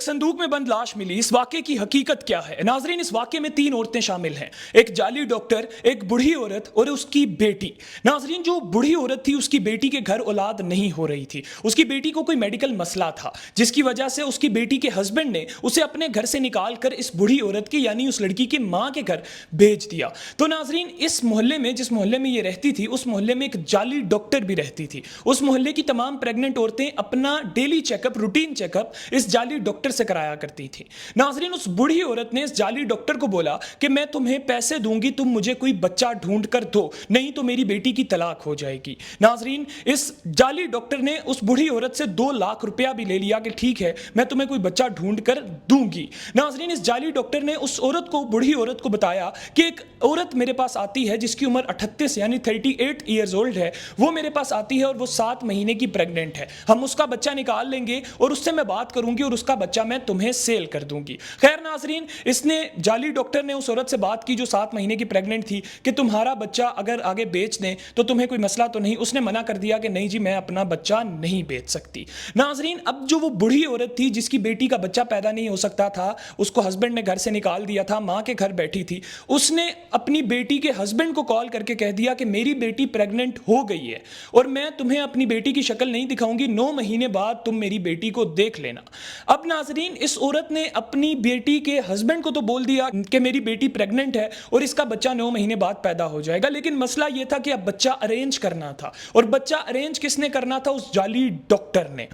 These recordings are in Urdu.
ایک صندوق میں بند لاش ملی، اس واقعے کی حقیقت کیا ہے؟ ناظرین، اس واقعے میں 3 عورتیں شامل ہیں، ایک جعلی ڈاکٹر، ایک بوڑھی عورت اور اس کی بیٹی۔ ناظرین، جو بوڑھی عورت تھی اس کی بیٹی کے گھر اولاد نہیں ہو رہی تھی، اس کی بیٹی کو کوئی میڈیکل مسئلہ تھا جس کی وجہ سے اس کی بیٹی کے ہسبینڈ نے اسے اپنے گھر سے نکال کر اس بوڑھی عورت کے یعنی اس لڑکی کی ماں کے گھر بھیج دیا۔ تو ناظرین، اس محلے میں، جس محلے میں یہ رہتی تھی، اس محلے میں ایک جعلی ڈاکٹر بھی رہتی تھی۔ اس محلے کی تمام پریگننٹ عورتیں اپنا daily check up, routine check up اس جعلی ڈاکٹر سے کرایا کرتی تھی۔ ناظرین، اس بوڑھی عورت نے اس جعلی ڈاکٹر کو بولا کہ میں تمہیں پیسے دوں گی، تم مجھے کوئی بچہ ڈھونڈ کر دو، نہیں تو میری بیٹی کی طلاق ہو جائے گی۔ ناظرین، اس جعلی ڈاکٹر نے اس بوڑھی عورت سے 2 لاکھ روپیہ بھی لے لیا کہ ٹھیک ہے میں تمہیں کوئی بچہ ڈھونڈ کر دوں گی۔ ناظرین، اس جعلی ڈاکٹر نے اس عورت کو، بوڑھی عورت کو بتایا کہ ایک عورت میرے پاس آتی ہے جس کی عمر 38 یعنی 38 ایئرز اولڈ ہے، وہ میرے پاس آتی ہے اور وہ 7 مہینے کی پریگننٹ ہے، ہم اس کا بچہ نکال لیں گے اور اس سے میں بات کروں گی اور اس کا بچہ میں تمہیں سیل کر دوں گی۔ خیر ناظرین، اس نے، جعلی ڈاکٹر نے اس عورت سے بات کی جو 7 مہینے کی پریگننٹ تھی کہ تمہارا بچہ اگر آگے بیچ دیں تو تمہیں کوئی مسئلہ تو نہیں؟ اس نے منع کر دیا کہ نہیں جی، میں اپنا بچہ نہیں بیچ سکتی۔ ناظرین، اب جو وہ بوڑھی عورت تھی جس کی بیٹی کا بچہ پیدا نہیں ہو سکتا تھا، اس کو ہسبینڈ نے گھر سے نکال دیا تھا، ماں کے گھر بیٹھی تھی، اس نے اپنی بیٹی کے ہسبینڈ کو کال کر کے کہہ دیا کہ میری بیٹی پریگننٹ ہو گئی ہے اور میں تمہیں اپنی بیٹی کی شکل نہیں دکھاؤں گی، 9 مہینے بعد تم میری بیٹی کو دیکھ لینا۔ اب ناظرین، اس عورت نے اپنی بیٹی کے ہسبینڈ کو تو بول دیا کہ میری بیٹی پریگننٹ ہے اور اس کا بچہ 9 مہینے بعد پیدا ہو جائے گا، لیکن مسئلہ یہ تھا کہ اب بچہ ارینج کرنا تھا، اور بچہ ارینج کس نے کرنا تھا؟ اس جعلی ڈاکٹر نے۔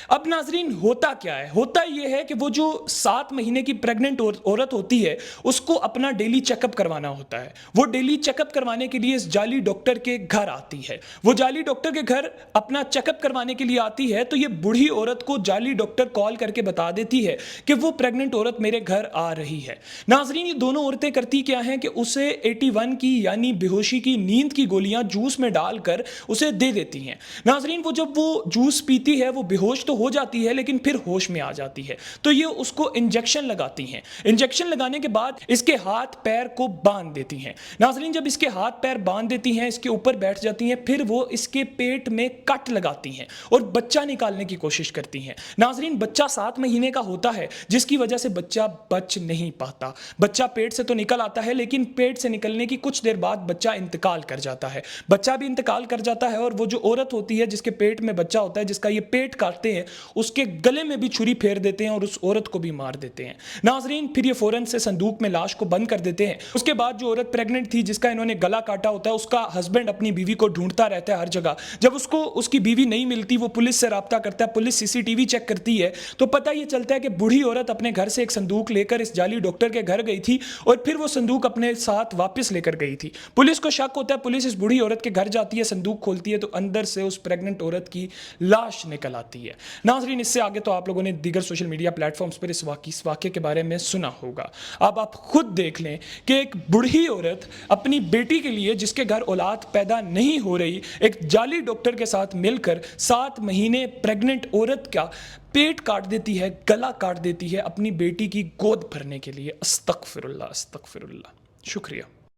اب ناظرین، ہوتا کیا ہے؟ ہوتا یہ ہے کہ وہ جو 7 مہینے کی پریگننٹ عورت ہوتی ہے اس کو اپنا ڈیلی چیک اپ کروانا ہوتا ہے، وہ ڈیلی چیک اپ کروانے کے لیے اس جعلی ڈاکٹر کے گھر آتی ہے۔ وہ جعلی ڈاکٹر کے گھر اپنا چیک اپ کروانے کے لیے آتی ہے تو یہ بوڑھی عورت کو جعلی ڈاکٹر کال کر کے بتا دیتی ہے کہ وہ پریگننٹ عورت میرے گھر آ رہی ہے۔ ناظرین، یہ دونوں عورتیں کرتی کیا ہیں کہ اسے 81 کی یعنی بے ہوشی کی، نیند کی گولیاں جوس میں ڈال کر اسے دے دیتی ہیں۔ ناظرین، وہ جب وہ جوس پیتی ہے وہ بے ہوش تو ہو جاتی ہے لیکن پھر ہوش میں آ جاتی ہے، تو یہ اس کو انجیکشن لگاتی ہیں۔ انجیکشن لگانے کے بعد اس کے ہاتھ پیر کو باندھ دیتی ہیں۔ ناظرین، جب اس کے ہاتھ پیر باندھ دیتی ہیں، اس کے اوپر بیٹھ جاتی ہیں، پھر وہ اس کے پیٹ میں کٹ لگاتی ہیں اور بچہ نکالنے کی کوشش کرتی ہیں۔ ناظرین، بچہ 7 مہینے کا ہوتا ہے جس کی وجہ سے بچہ بچ نہیں پاتا۔ بچہ پیٹ سے تو نکل آتا ہے لیکن پیٹ سے نکلنے کی کچھ دیر بعد بچہ انتقال کر جاتا ہے۔ بچہ بھی انتقال کر جاتا ہے اور وہ جو عورت ہوتی ہے جس کے پیٹ میں بچہ ہوتا ہے، جس کا یہ پیٹ کاٹتے ہیں، اس کے گلے میں بھی چھری پھیر دیتے ہیں اور اس عورت کو بھی مار دیتے ہیں۔ ناظرین، پھر یہ فوراً سے صندوق میں لاش کو بند کر دیتے ہیں۔ اس کے بعد جو عورت پریگننٹ تھی جس کا انہوں نے گلا کاٹا ہوتا ہے، اس کا ہسبینڈ اپنی بیوی کو ڈھونڈتا رہتا ہے ہر جگہ۔ جب اس کو اس کی بیوی نہیں ملتی، وہ پولیس سے رابطہ کرتا ہے، پولیس CCTV چیک کرتی ہے تو پتہ یہ چلتا ہے کہ بوڑھی عورت اپنے گھر سے ایک صندوق لے کر اس جعلی ڈاکٹر کے گھر گئی تھی اور پھر وہ صندوق اپنے ساتھ واپس لے کر گئی تھی۔ پولیس کو شک ہوتا ہے، پولیس اس بوڑھی عورت کے گھر جاتی ہے، صندوق کھولتی ہے تو اندر سے اس پریگننٹ عورت کی لاش نکل آتی ہے۔ ناظرین، اس سے آگے تو آپ لوگوں نے دیگر سوشل میڈیا پلیٹ فارمز پر اس واقعے کے بارے میں سنا ہوگا۔ اب آپ خود دیکھ لیں کہ ایک بوڑھی عورت اپنی بیٹی کے لیے جس کے گھر اولاد پیدا نہیں ہو رہی، ایک جعلی ڈاکٹر کے ساتھ مل کر 7 مہینے پریگننٹ عورت کا پیٹ کاٹ دیتی ہے، گلا کاٹ دیتی ہے اپنی بیٹی کی گود بھرنے کے لیے۔ استغفر اللہ، استغفر اللہ۔ شکریہ۔